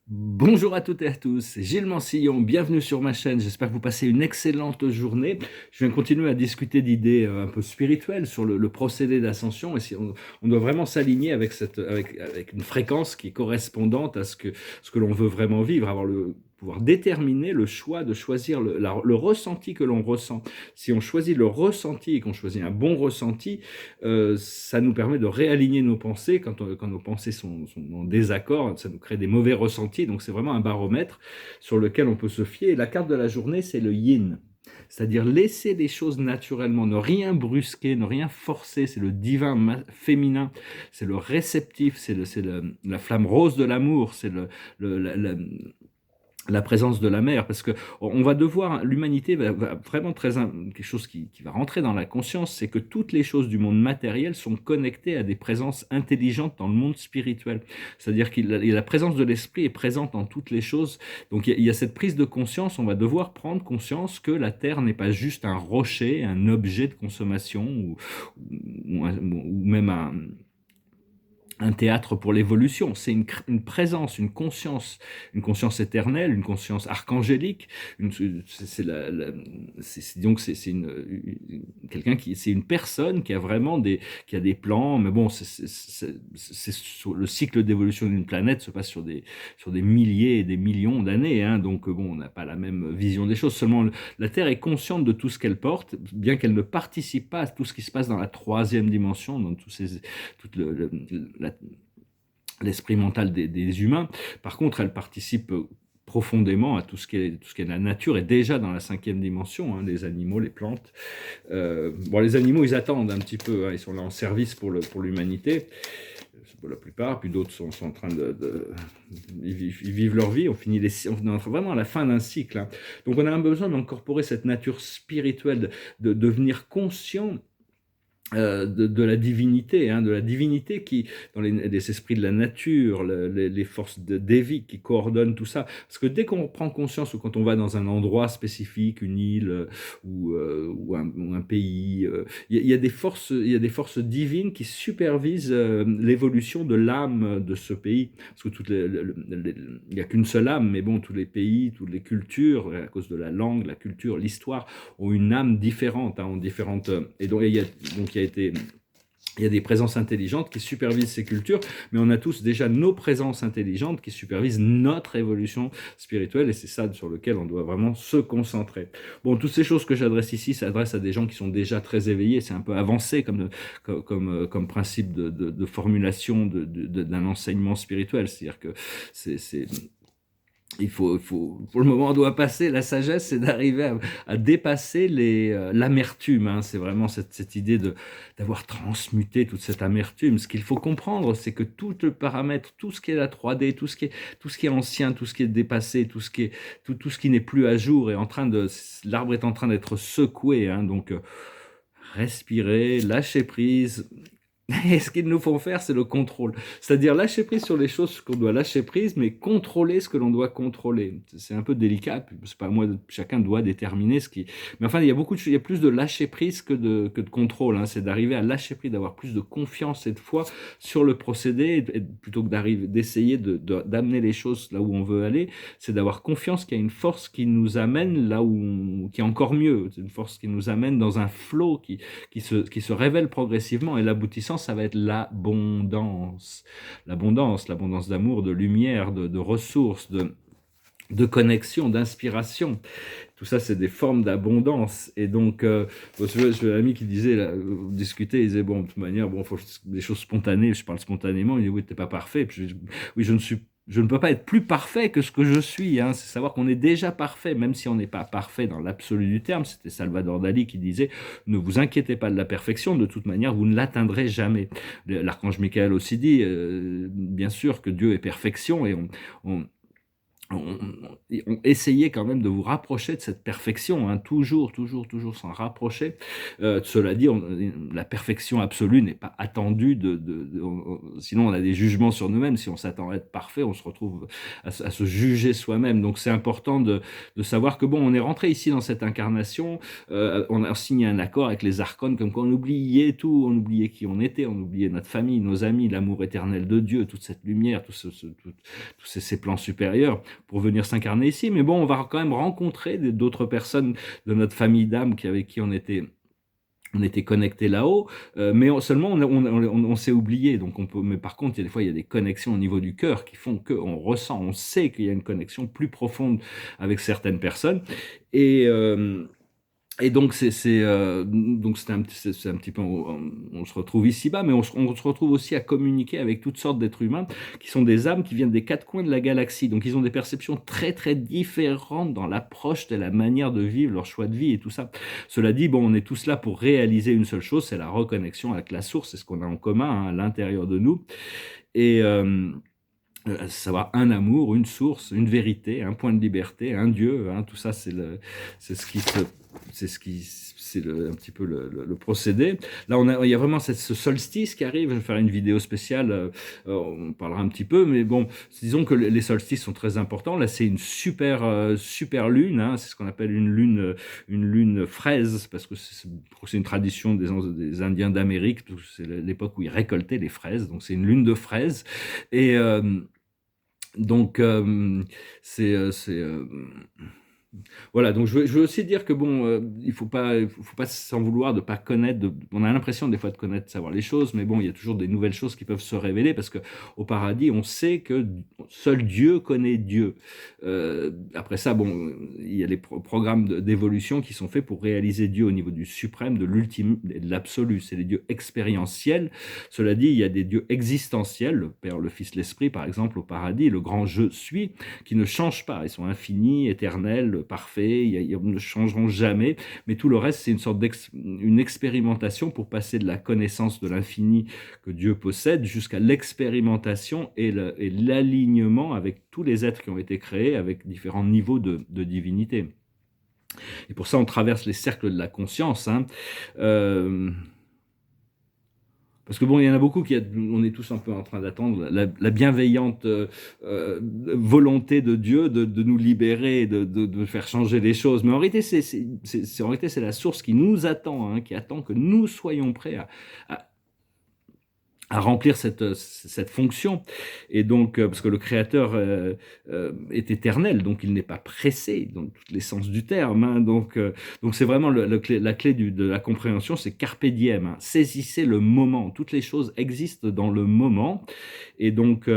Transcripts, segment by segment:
Bonjour à toutes et à tous, c'est Gilles Mansillon, bienvenue sur ma chaîne, j'espère que vous passez une excellente journée. Je viens continuer à discuter d'idées un peu spirituelles sur le procédé d'ascension et si on doit vraiment s'aligner avec une fréquence qui est correspondante à ce que l'on veut vraiment vivre, avoir pouvoir déterminer le choix de choisir le ressenti que l'on ressent. Si on choisit le ressenti et qu'on choisit un bon ressenti, ça nous permet de réaligner nos pensées quand nos pensées sont en désaccord, ça nous crée des mauvais ressentis, donc c'est vraiment un baromètre sur lequel on peut se fier. Et la carte de la journée, c'est le yin, c'est-à-dire laisser les choses naturellement, ne rien brusquer, ne rien forcer, c'est le divin féminin, c'est le réceptif, la flamme rose de l'amour, c'est la présence de la mer, parce que on va devoir, l'humanité va vraiment quelque chose qui va rentrer dans la conscience, c'est que toutes les choses du monde matériel sont connectées à des présences intelligentes dans le monde spirituel. C'est-à-dire que la présence de l'esprit est présente dans toutes les choses. Donc il y a cette prise de conscience, on va devoir prendre conscience que la Terre n'est pas juste un rocher, un objet de consommation, ou même un théâtre pour l'évolution, c'est une présence, une conscience éternelle, une conscience archangélique. Donc quelqu'un c'est une personne qui a vraiment qui a des plans, mais bon, le cycle d'évolution d'une planète se passe sur des milliers et des millions d'années, hein, donc bon, on n'a pas la même vision des choses. Seulement, la Terre est consciente de tout ce qu'elle porte, bien qu'elle ne participe pas à tout ce qui se passe dans la troisième dimension, dans toute l'esprit mental des humains. Par contre, elle participe profondément à tout ce qui est la nature, et déjà dans la cinquième dimension, hein, les animaux, les plantes. Bon, les animaux, ils attendent un petit peu, hein, ils sont là en service pour l'humanité, pour la plupart, puis d'autres sont en train ils vivent leur vie, on est vraiment à la fin d'un cycle, hein. Donc on a besoin d'incorporer cette nature spirituelle, de devenir conscient de la divinité, hein, de la divinité qui, dans les esprits de la nature, les forces déviques qui coordonnent tout ça. Parce que dès qu'on prend conscience, ou quand on va dans un endroit spécifique, une île ou un pays, il y a il y a des forces divines qui supervisent l'évolution de l'âme de ce pays. Parce que il n'y a qu'une seule âme, mais bon, tous les pays, toutes les cultures, à cause de la langue, la culture, l'histoire, ont une âme différente, hein, ont différentes. Et donc, il y a des présences intelligentes qui supervisent ces cultures, mais on a tous déjà nos présences intelligentes qui supervisent notre évolution spirituelle, et c'est ça sur lequel on doit vraiment se concentrer. Bon, toutes ces choses que j'adresse ici s'adressent à des gens qui sont déjà très éveillés, c'est un peu avancé comme principe de formulation d'un enseignement spirituel, c'est-à-dire que c'est pour le moment, on doit passer, la sagesse, c'est d'arriver à dépasser l'amertume, hein. C'est vraiment cette idée d'avoir transmuté toute cette amertume. Ce qu'il faut comprendre, c'est que tout le paramètre, tout ce qui est la 3D, tout ce qui est ancien, tout ce qui est dépassé, tout ce qui n'est plus à jour l'arbre est en train d'être secoué, hein. Donc, respirer, lâcher prise. Et ce qu'ils nous font faire, c'est le contrôle. C'est-à-dire lâcher prise sur les choses qu'on doit lâcher prise, mais contrôler ce que l'on doit contrôler. C'est un peu délicat, c'est pas moi, chacun doit déterminer ce qui... Mais enfin, il y a plus de lâcher prise que de contrôle, hein. C'est d'arriver à lâcher prise, d'avoir plus de confiance cette fois sur le procédé, plutôt que d'essayer d'amener les choses là où on veut aller, c'est d'avoir confiance qu'il y a une force qui nous amène qui est encore mieux. C'est une force qui nous amène dans un flot qui se révèle progressivement, et l'aboutissant, ça va être l'abondance. L'abondance d'amour, de lumière, de ressources, de connexion, d'inspiration. Tout ça, c'est des formes d'abondance. Et donc, j'ai un ami qui disait, là, discuter, il disait, bon, de toute manière, bon, faut des choses spontanées, je parle spontanément, il dit, oui, t'es pas parfait. Puis oui, je ne peux pas être plus parfait que ce que je suis, hein. C'est savoir qu'on est déjà parfait, même si on n'est pas parfait dans l'absolu du terme. C'était Salvador Dali qui disait, ne vous inquiétez pas de la perfection, de toute manière, vous ne l'atteindrez jamais. L'archange Michael aussi dit, bien sûr que Dieu est perfection, et on ont essayé quand même de vous rapprocher de cette perfection, hein, toujours, toujours, toujours s'en rapprocher. Cela dit, la perfection absolue n'est pas attendue, sinon on a des jugements sur nous-mêmes. Si on s'attend à être parfait, on se retrouve à se juger soi-même. Donc c'est important de savoir que bon, on est rentré ici dans cette incarnation, on a signé un accord avec les archons, comme quoi on oubliait tout, on oubliait qui on était, on oubliait notre famille, nos amis, l'amour éternel de Dieu, toute cette lumière, tous ces plans supérieurs, pour venir s'incarner ici. Mais bon, on va quand même rencontrer d'autres personnes de notre famille d'âme avec qui on était connectés là-haut, mais seulement on s'est oublié. Donc mais par contre, des fois, il y a des connexions au niveau du cœur qui font qu'on ressent, on sait qu'il y a une connexion plus profonde avec certaines personnes. Et, et donc c'est un petit peu, on se retrouve ici-bas, mais on se retrouve aussi à communiquer avec toutes sortes d'êtres humains qui sont des âmes qui viennent des quatre coins de la galaxie. Donc ils ont des perceptions très très différentes dans l'approche de la manière de vivre, leur choix de vie et tout ça. Cela dit, bon, on est tous là pour réaliser une seule chose, c'est la reconnexion avec la source, c'est ce qu'on a en commun, hein, à l'intérieur de nous. Et savoir un amour, une source, une vérité, un point de liberté, un Dieu, hein, tout ça, c'est ce qui se, c'est ce qui, c'est un petit peu le procédé. Là, il y a vraiment ce solstice qui arrive. Je vais faire une vidéo spéciale. On parlera un petit peu, mais bon, disons que les solstices sont très importants. Là, c'est une super lune. Hein, c'est ce qu'on appelle une lune fraise, parce que c'est une tradition des Indiens d'Amérique. C'est l'époque où ils récoltaient les fraises. Donc, c'est une lune de fraises. Et donc, voilà, donc je veux aussi dire que bon, faut pas s'en vouloir de pas connaître. On a l'impression des fois de connaître, de savoir les choses, mais bon, il y a toujours des nouvelles choses qui peuvent se révéler parce que au paradis, on sait que seul Dieu connaît Dieu. Après ça, bon, il y a les programmes d'évolution qui sont faits pour réaliser Dieu au niveau du suprême, de l'ultime, de l'absolu. C'est les dieux expérientiels. Cela dit, il y a des dieux existentiels, le Père, le Fils, l'Esprit, par exemple, au paradis, le grand Je suis, qui ne changent pas. Ils sont infinis, éternels, parfaits, ils ne changeront jamais, mais tout le reste, c'est une sorte une expérimentation pour passer de la connaissance de l'infini que Dieu possède jusqu'à l'expérimentation et l'alignement avec tous les êtres qui ont été créés avec différents niveaux de divinité. Et pour ça, on traverse les cercles de la conscience, hein. Parce que bon, il y en a beaucoup on est tous un peu en train d'attendre la bienveillante volonté de Dieu de nous libérer, de faire changer les choses. Mais en réalité, en réalité, c'est la source qui nous attend, hein, qui attend que nous soyons prêts à, à remplir cette fonction. Et donc, parce que le Créateur est éternel, donc il n'est pas pressé, dans tous les sens du terme. Hein. Donc c'est vraiment la clé de la compréhension, c'est carpe diem. Hein. Saisissez le moment. Toutes les choses existent dans le moment. Et donc,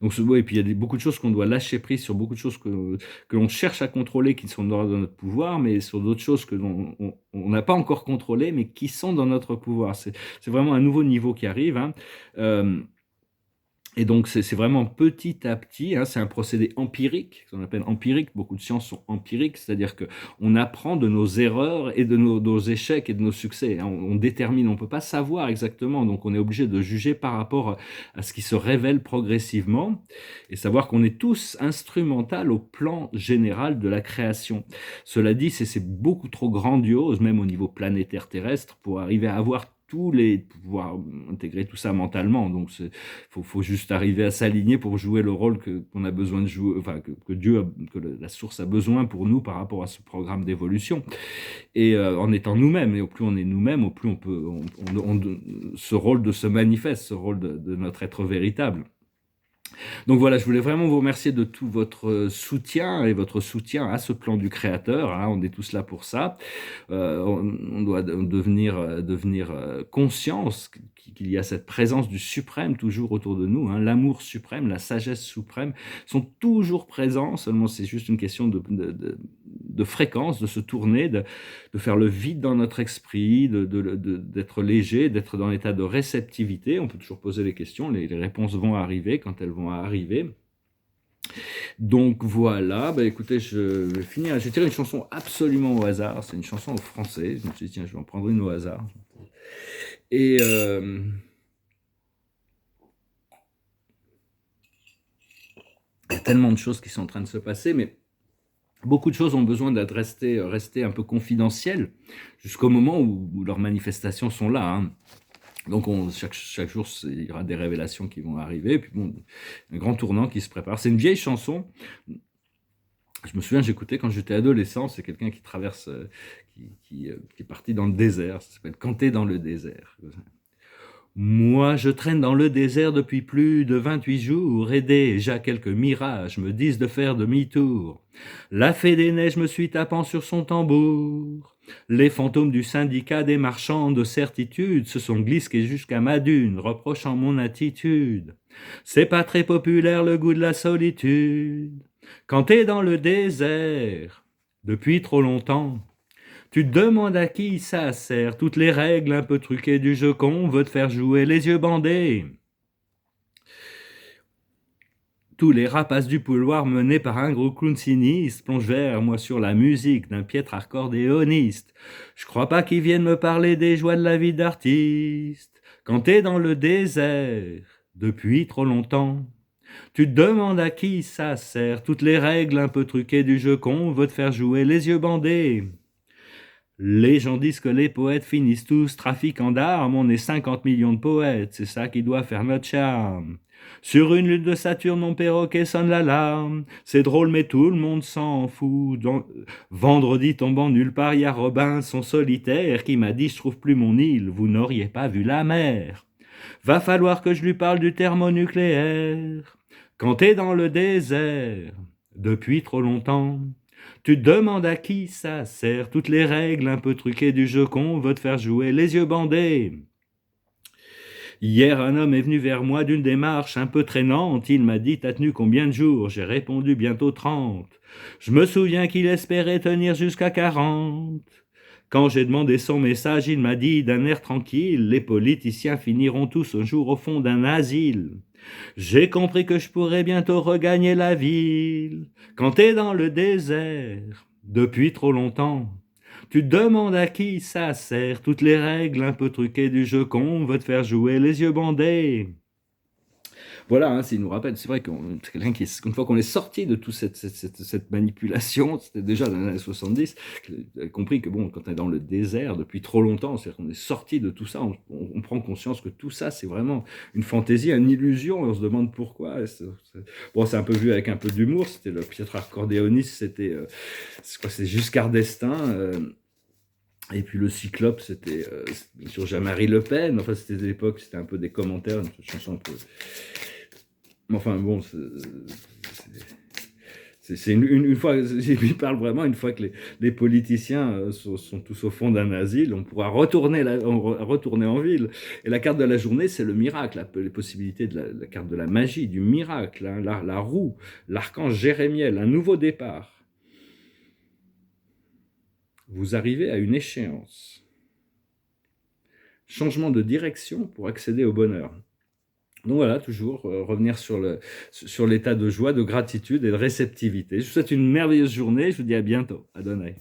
et puis il y a beaucoup de choses qu'on doit lâcher prise sur beaucoup de choses que l'on cherche à contrôler, qui sont dans notre pouvoir, mais sur d'autres choses que on n'a pas encore contrôlées, mais qui sont dans notre pouvoir. C'est vraiment un nouveau niveau qui arrive. Hein. Et donc, c'est vraiment petit à petit, hein, c'est un procédé empirique, qu'on appelle empirique. Beaucoup de sciences sont empiriques, c'est-à-dire qu'on apprend de nos erreurs et de nos échecs et de nos succès. Hein. On détermine, on ne peut pas savoir exactement, donc on est obligé de juger par rapport à ce qui se révèle progressivement et savoir qu'on est tous instrumental au plan général de la création. Cela dit, c'est beaucoup trop grandiose, même au niveau planétaire terrestre, pour arriver à avoir pouvoir intégrer tout ça mentalement. Donc, faut juste arriver à s'aligner pour jouer le rôle qu'on a besoin de jouer, enfin, que Dieu, la source a besoin pour nous par rapport à ce programme d'évolution. Et en étant nous-mêmes, et au plus on est nous-mêmes, au plus ce rôle se manifeste, ce rôle de notre être véritable. Donc voilà, je voulais vraiment vous remercier de tout votre soutien et votre soutien à ce plan du Créateur. Hein, on est tous là pour ça. On doit devenir conscience qu'il y a cette présence du suprême toujours autour de nous. Hein, l'amour suprême, la sagesse suprême sont toujours présents. Seulement, c'est juste une question de fréquence, de se tourner, de faire le vide dans notre esprit, d'être léger, d'être dans l'état de réceptivité. On peut toujours poser les questions, les réponses vont arriver quand elles vont arriver. Donc voilà, bah écoutez, je vais finir. J'ai tiré une chanson absolument au hasard. C'est une chanson en français. Je me suis dit, tiens, je vais en prendre une au hasard. Et tellement de choses qui sont en train de se passer, mais beaucoup de choses ont besoin d'être restées un peu confidentielles jusqu'au moment où leurs manifestations sont là, hein. Donc chaque jour, il y aura des révélations qui vont arriver, et puis bon, un grand tournant qui se prépare. C'est une vieille chanson. Je me souviens, j'écoutais quand j'étais adolescent, c'est quelqu'un qui traverse, qui est parti dans le désert, ça s'appelle Canter dans le désert. Moi, je traîne dans le désert depuis plus de 28 jours, et déjà quelques mirages me disent de faire demi-tour. La fée des neiges me suit tapant sur son tambour. Les fantômes du syndicat des marchands de certitude se sont glissés jusqu'à ma dune, reprochant mon attitude. C'est pas très populaire le goût de la solitude. Quand t'es dans le désert, depuis trop longtemps, tu te demandes à qui ça sert, toutes les règles un peu truquées du jeu qu'on veut te faire jouer les yeux bandés. Tous les rapaces du pouloir menés par un gros clown sinistre plongent vers moi sur la musique d'un piètre accordéoniste. Je crois pas qu'ils viennent me parler des joies de la vie d'artiste. Quand t'es dans le désert, depuis trop longtemps, tu te demandes à qui ça sert, toutes les règles un peu truquées du jeu qu'on veut te faire jouer les yeux bandés. Les gens disent que les poètes finissent tous trafiquant d'armes, on est 50 millions de poètes, c'est ça qui doit faire notre charme. Sur une lune de Saturne, mon perroquet sonne l'alarme. C'est drôle, mais tout le monde s'en fout. Vendredi tombant nulle part, y a Robinson solitaire qui m'a dit « Je trouve plus mon île, vous n'auriez pas vu la mer. » Va falloir que je lui parle du thermonucléaire. Quand t'es dans le désert, depuis trop longtemps, tu te demandes à qui ça sert, toutes les règles un peu truquées du jeu qu'on veut te faire jouer les yeux bandés. Hier, un homme est venu vers moi d'une démarche un peu traînante. Il m'a dit « T'as tenu combien de jours ?» J'ai répondu « Bientôt 30. » Je me souviens qu'il espérait tenir jusqu'à 40. Quand j'ai demandé son message, il m'a dit d'un air tranquille « Les politiciens finiront tous un jour au fond d'un asile. » J'ai compris que je pourrais bientôt regagner la ville. Quand t'es dans le désert, depuis trop longtemps, tu te demandes à qui ça sert, toutes les règles un peu truquées du jeu qu'on veut te faire jouer les yeux bandés. Voilà, hein, il nous rappelle, c'est vrai que c'est quelqu'un qui, une fois qu'on est sorti de toute cette manipulation, c'était déjà dans les années 70, il a compris que bon, quand on est dans le désert depuis trop longtemps, c'est-à-dire qu'on est sorti de tout ça, on prend conscience que tout ça, c'est vraiment une fantaisie, une illusion, et on se demande pourquoi. Bon, c'est un peu vu avec un peu d'humour, c'était le piètre accordéoniste, c'était, je crois que c'est Giscard d'Estaing, et puis le Cyclope, c'était bien sûr Jean-Marie Le Pen, enfin c'était des époques, c'était un peu des commentaires, une chanson un peu... Mais enfin bon, c'est une fois, il parle vraiment, une fois que les politiciens sont tous au fond d'un asile, on pourra retourner en ville. Et la carte de la journée, c'est le miracle, les possibilités de la carte de la magie, du miracle, hein, la roue, l'archange Jérémiel, un nouveau départ. Vous arrivez à une échéance. Changement de direction pour accéder au bonheur. Donc voilà, toujours revenir sur l'état de joie, de gratitude et de réceptivité. Je vous souhaite une merveilleuse journée, je vous dis à bientôt. Adonai.